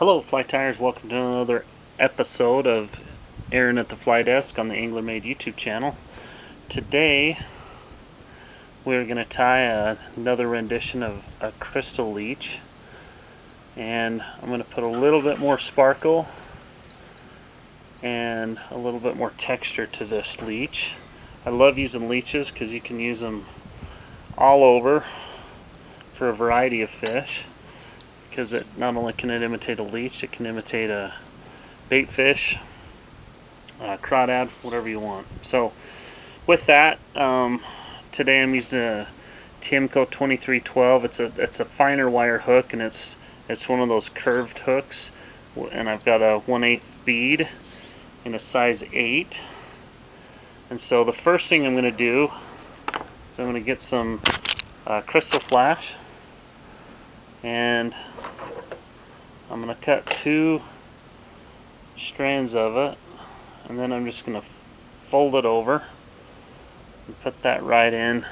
Hello Fly Tyers, welcome to another episode of Aaron at the Fly Desk on the Angler Made YouTube channel. Today we're going to tie another rendition of a crystal leech, and I'm going to put a little bit more sparkle and a little bit more texture to this leech. I love using leeches because you can use them all over for a variety of fish, because it not only can it imitate a leech, it can imitate a bait fish, crawdad, whatever you want. So with that, today I'm using a Tiemco 2312. It's a finer wire hook, and it's one of those curved hooks, and I've got a 1/8 bead in a size 8. And so the first thing I'm going to do is I'm going to get some crystal flash, and I'm going to cut 2 strands of it, and then I'm just going to fold it over and put that right in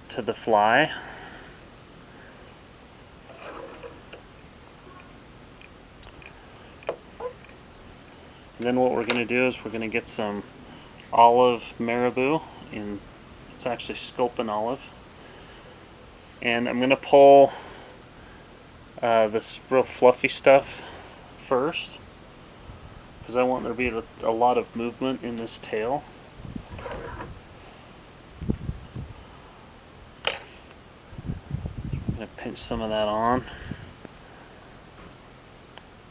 to the fly. And then what we're going to do is we're going to get some olive marabou, and it's actually sculpin olive, and I'm going to pull this real fluffy stuff first, because I want there to be a lot of movement in this tail. I'm going to pinch some of that on,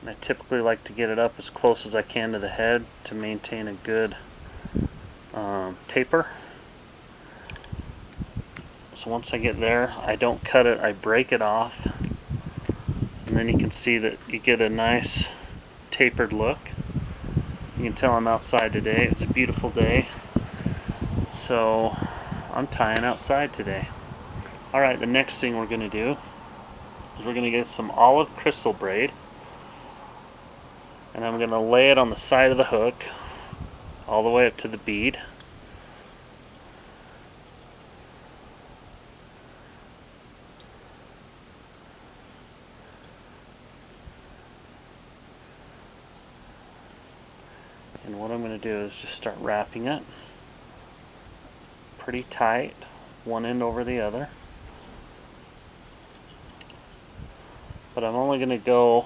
and I typically like to get it up as close as I can to the head to maintain a good taper. So once I get there, I don't cut it, I break it off, and then you can see that you get a nice tapered look. You can tell I'm outside today. It's a beautiful day, so I'm tying outside today. Alright, the next thing we're going to do is we're going to get some olive crystal braid, and I'm going to lay it on the side of the hook all the way up to the bead. And what I'm going to do is just start wrapping it pretty tight, one end over the other. But I'm only going to go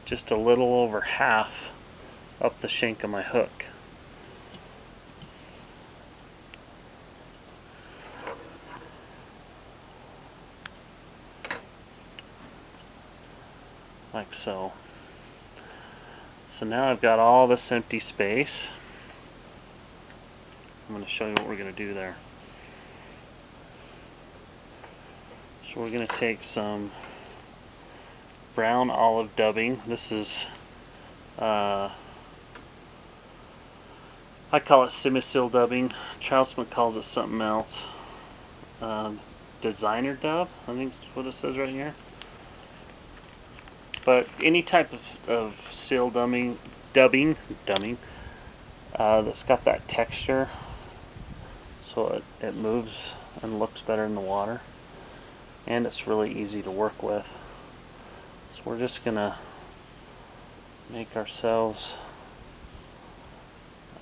just a little over half up the shank of my hook. Like so. So now I've got all this empty space. I'm going to show you what we're going to do there. So we're going to take some brown olive dubbing. This is, I call it Simisil dubbing. Troutman calls it something else. Designer dub, I think is what it says right here. But any type of seal dubbing that's got that texture, so it moves and looks better in the water, and it's really easy to work with. So we're just gonna make ourselves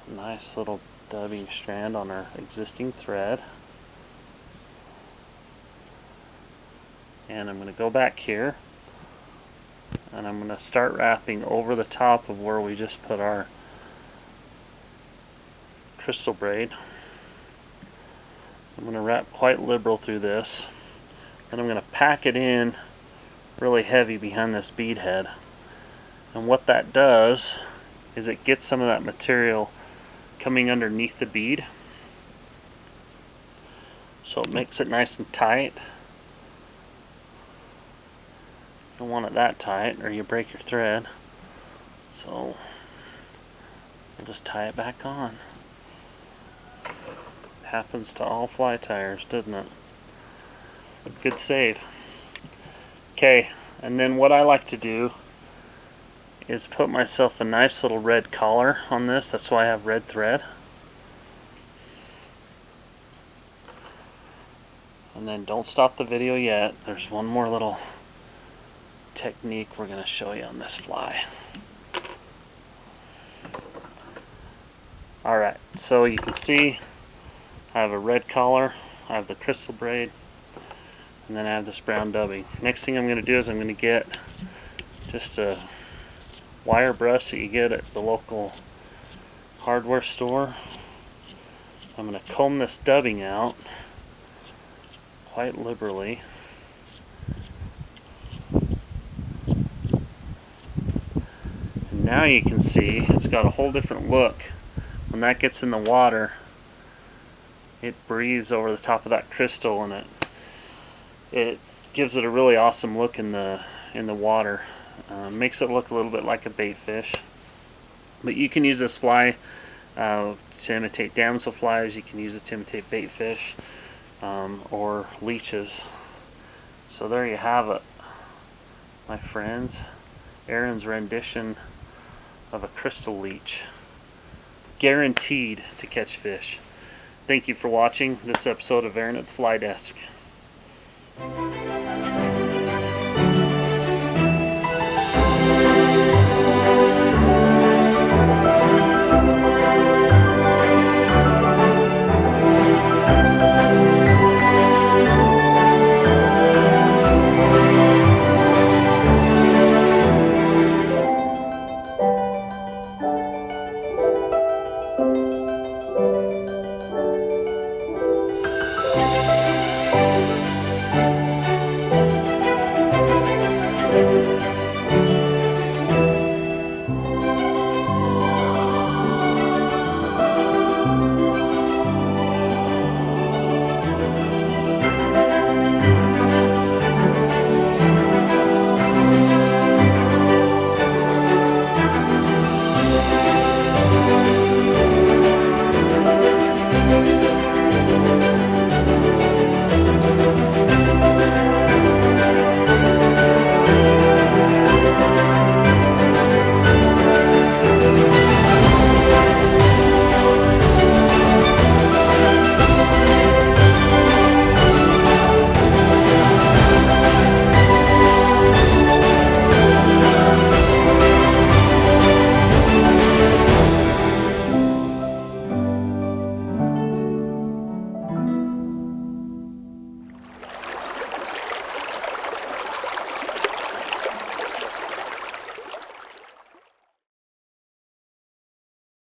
a nice little dubbing strand on our existing thread, and I'm gonna go back here, and I'm going to start wrapping over the top of where we just put our crystal braid. I'm going to wrap quite liberal through this, and I'm going to pack it in really heavy behind this bead head. And what that does is it gets some of that material coming underneath the bead, so it makes it nice and tight. Don't want it that tight or you break your thread, so we'll just tie it back on. Happens to all fly tyers, doesn't it? Good save. Okay, and then what I like to do is put myself a nice little red collar on this. That's why I have red thread. And then don't stop the video yet. There's one more little technique we're going to show you on this fly. Alright, so you can see I have a red collar, I have the crystal braid, and then I have this brown dubbing. Next thing I'm going to do is I'm going to get just a wire brush that you get at the local hardware store. I'm going to comb this dubbing out quite liberally. And now you can see it's got a whole different look. When that gets in the water, it breathes over the top of that crystal, and it gives it a really awesome look in the water. Makes it look a little bit like a bait fish. But you can use this fly to imitate damselflies. You can use it to imitate bait fish or leeches. So there you have it, my friends. Aaron's rendition of a crystal leech. Guaranteed to catch fish. Thank you for watching this episode of Aaron at the Fly Desk.